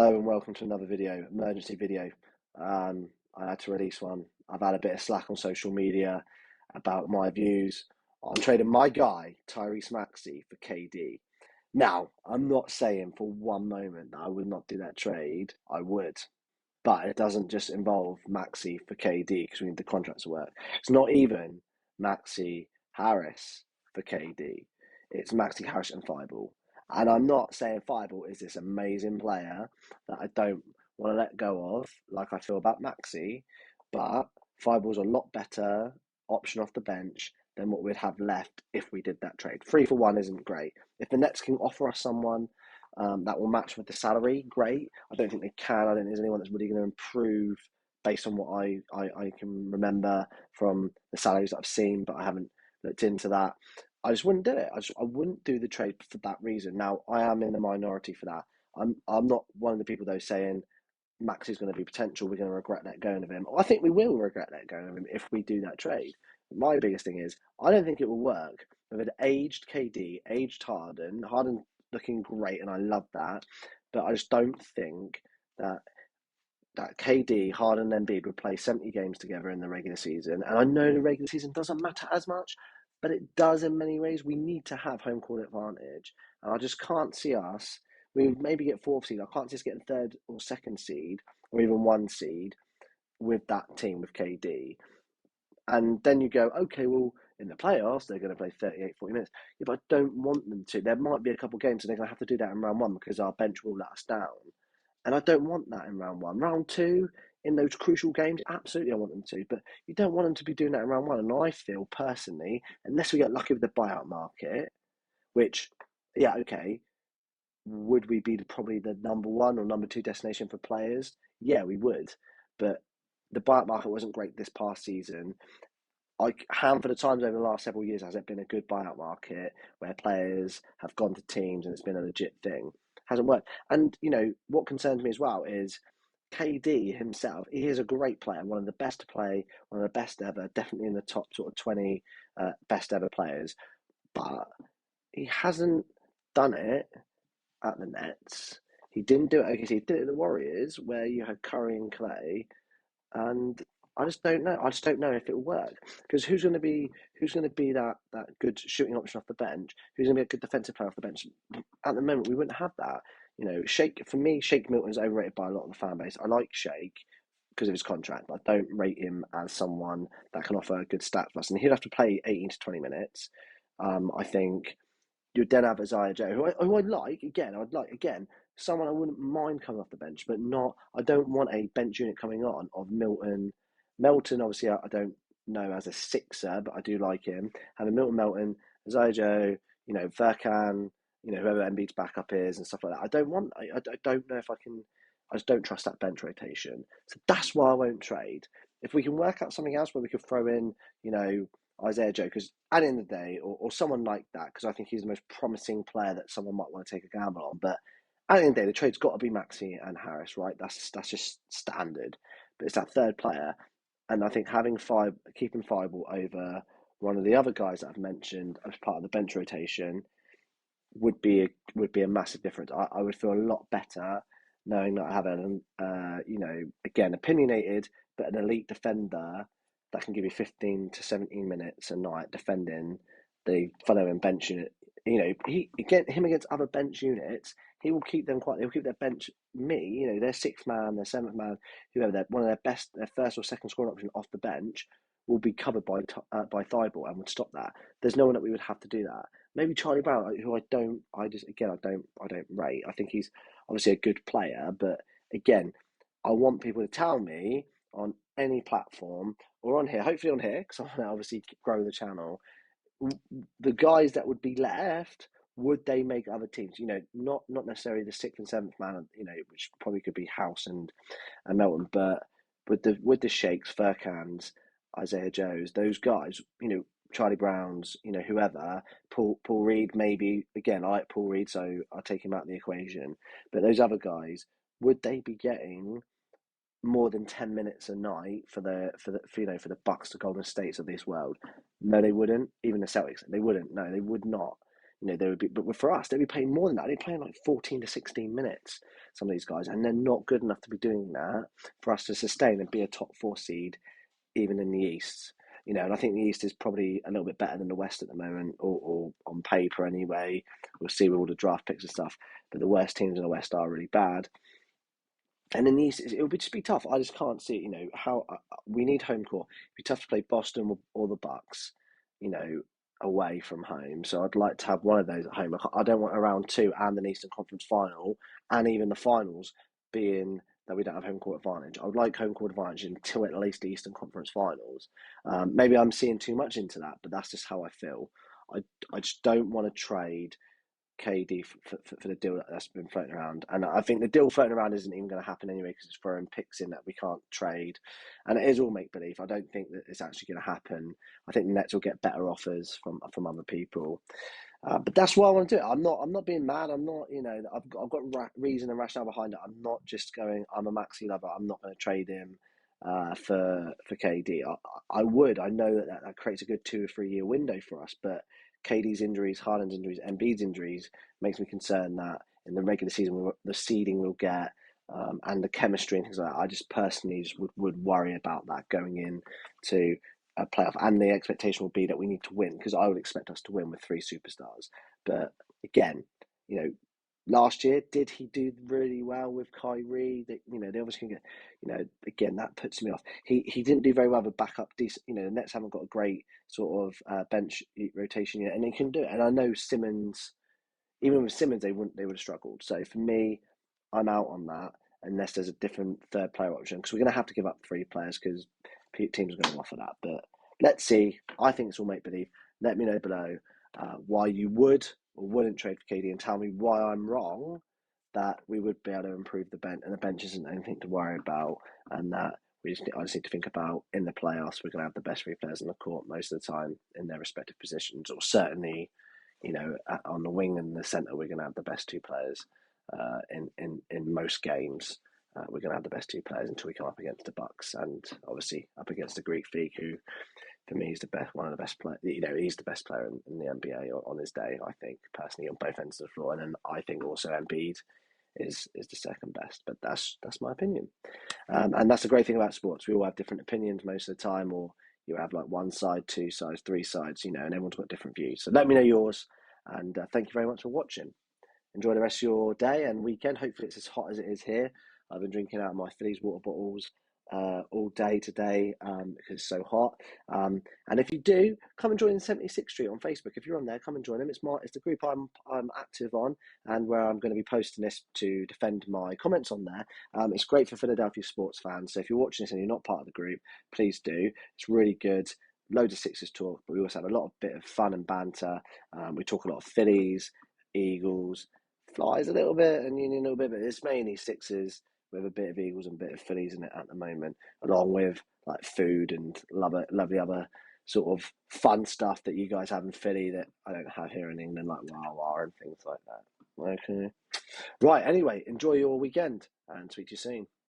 Hello and welcome to another video, emergency video. I had to release one. I've had a bit of slack on social media about my views on trading my guy, Tyrese Maxey, for KD. Now, I'm not saying for one moment that I would not do that trade. I would. But it doesn't just involve Maxey for KD because we need the contracts to work. It's not even Maxey Harris for KD. It's Maxey Harris and Thibault. And I'm not saying Thibault is this amazing player that I don't want to let go of, like I feel about Maxey, but Thibault's a lot better option off the bench than what we'd have left if we did that trade. 3 for 1 isn't great. If the Nets can offer us someone that will match with the salary, great. I don't think they can. I don't think there's anyone that's really going to improve based on what I can remember from the salaries that I've seen, but I haven't looked into that. I just wouldn't do it. I wouldn't do the trade for that reason. Now, I am in the minority for that. I'm not one of the people, though, saying Max is going to be potential. We're going to regret let going of him. I think we will regret let going of him if we do that trade. My biggest thing is I don't think it will work with an aged KD, aged Harden. Harden looking great, and I love that. But I just don't think that KD, Harden, and Embiid would play 70 games together in the regular season. And I know the regular season doesn't matter as much, but it does in many ways. We need to have home court advantage. And I just can't see us. We would maybe get fourth seed. I can't see us getting third or second seed, or even one seed with that team with KD. And then you go, okay, well, in the playoffs, they're going to play 38, 40 minutes. Yeah, but I don't want them to. There might be a couple of games, and they're going to have to do that in round one because our bench will let us down. And I don't want that in round one. Round two, in those crucial games, absolutely I want them to. But you don't want them to be doing that in round one. And I feel, personally, unless we get lucky with the buyout market, which, yeah, okay, would we be probably the number one or number two destination for players? Yeah, we would. But the buyout market wasn't great this past season. A handful of times over the last several years has it been a good buyout market where players have gone to teams and it's been a legit thing. Hasn't worked. And what concerns me as well is KD himself. He is a great player, one of the best to play, one of the best ever, definitely in the top sort of 20 best ever players. But he hasn't done it at the Nets. He didn't do it. Okay, so he did it at the Warriors, where you had Curry and Clay, and I just don't know. I just don't know if it will work because who's going to be that good shooting option off the bench? Who's going to be a good defensive player off the bench? At the moment, we wouldn't have that. Shake Milton is overrated by a lot of the fan base. I like Shake because of his contract, but I don't rate him as someone that can offer a good stat for us. And he'd have to play 18 to 20 minutes. I think you'd then have Isaiah Joe, who I'd like again. I'd like again someone I wouldn't mind coming off the bench, but not. I don't want a bench unit coming on of Milton. Melton, obviously, I don't know as a sixer, but I do like him. Having Melton, Isaiah Joe, Furkan, whoever Embiid's backup is and stuff like that. I don't want. I don't know if I can. I just don't trust that bench rotation. So that's why I won't trade. If we can work out something else where we could throw in, Isaiah Joe, because at the end of the day, or someone like that, because I think he's the most promising player that someone might want to take a gamble on. But at the end of the day, the trade's got to be Maxey and Harris, right? That's just standard. But it's that third player, and I think keeping Thibault over one of the other guys that I've mentioned as part of the bench rotation would be a massive difference. I would feel a lot better knowing that I have again, opinionated, but an elite defender that can give you 15 to 17 minutes a night defending the following bench unit. Him against other bench units, he'll keep their bench their sixth man, their seventh man, whoever, one of their first or second scoring option off the bench will be covered by Thibault and would stop that. There's no one that we would have to do that. Maybe Charlie Brown, who I don't rate. I think he's obviously a good player, but again, I want people to tell me on any platform or on here, hopefully on here, because I want to obviously grow the channel. The guys that would be left, would they make other teams? Not necessarily the sixth and seventh man, which probably could be House and Melton, but with the Shakes, Furkans, Isaiah Joes, those guys, Charlie Brown's, whoever, Paul Reed, maybe. Again, I like Paul Reed, so I'll take him out of the equation. But those other guys, would they be getting more than 10 minutes a night for the Bucks, the Golden States of this world? No, they wouldn't. Even the Celtics, they wouldn't. No, they would not. They would be, but for us, they'd be playing more than that. They're playing like 14 to 16 minutes, some of these guys, and they're not good enough to be doing that for us to sustain and be a top four seed, even in the East. And I think the East is probably a little bit better than the West at the moment, or on paper anyway. We'll see with all the draft picks and stuff. But the worst teams in the West are really bad. And in the East, it would just be tough. I just can't see, how we need home court. It'd be tough to play Boston or the Bucks, you know, away from home. So I'd like to have one of those at home. I don't want a round two and an Eastern Conference final, and even the finals being that we don't have home court advantage. I would like home court advantage until at least the Eastern Conference finals. Maybe I'm seeing too much into that, but that's just how I feel. I just don't want to trade KD for the deal that's been floating around. And I think the deal floating around isn't even going to happen anyway because it's throwing picks in that we can't trade. And it is all make believe. I don't think that it's actually going to happen. I think the Nets will get better offers from other people. But that's why I want to do it. I'm not being mad. I'm not, I've got reason and rationale behind it. I'm not just going, I'm a Maxi lover. I'm not going to trade him for KD. I would. I know that creates a good 2 or 3 year window for us, but KD's injuries, Harden's injuries, Embiid's injuries makes me concerned that in the regular season, the seeding we'll get and the chemistry and things like that, I just personally would worry about that going in to a playoff. And the expectation will be that we need to win because I would expect us to win with 3 superstars. But again, last year, did he do really well with Kyrie? They obviously can get, again, that puts me off. He didn't do very well with backup decent. The Nets haven't got a great sort of bench rotation yet, and he can do it. And I know Simmons, even with Simmons, they would have struggled. So for me, I'm out on that unless there's a different third player option because we're going to have to give up 3 players because teams are going to offer that. But let's see. I think it's all make believe. Let me know below why you would or wouldn't trade for KD and tell me why I'm wrong that we would be able to improve the bench and the bench isn't anything to worry about and that I just need to think about in the playoffs we're going to have the best 3 players on the court most of the time in their respective positions or certainly on the wing and the centre we're going to have the best 2 players in most games. We're going to have the best 2 players until we come up against the Bucks and obviously up against the Greek Freak, who for me is one of the best players. He's the best player in the NBA on his day. I think personally on both ends of the floor, and then I think also Embiid is the second best. But that's my opinion, and that's the great thing about sports. We all have different opinions most of the time, or you have like 1 side, 2 sides, 3 sides, and everyone's got different views. So let me know yours, and thank you very much for watching. Enjoy the rest of your day and weekend. Hopefully it's as hot as it is here. I've been drinking out of my Phillies water bottles all day today because it's so hot. And if you do, come and join 76th Street on Facebook. If you're on there, come and join them. It's the group I'm active on and where I'm going to be posting this to defend my comments on there. It's great for Philadelphia sports fans. So if you're watching this and you're not part of the group, please do. It's really good. Loads of Sixers talk, but we also have a lot of bit of fun and banter. We talk a lot of Phillies, Eagles, Flies a little bit and Union a little bit, but it's mainly Sixers with a bit of Eagles and a bit of Phillies in it at the moment, along with like food and lovely other sort of fun stuff that you guys have in Philly that I don't have here in England, like Wawa and things like that. Okay. Right, anyway, enjoy your weekend and speak to you soon.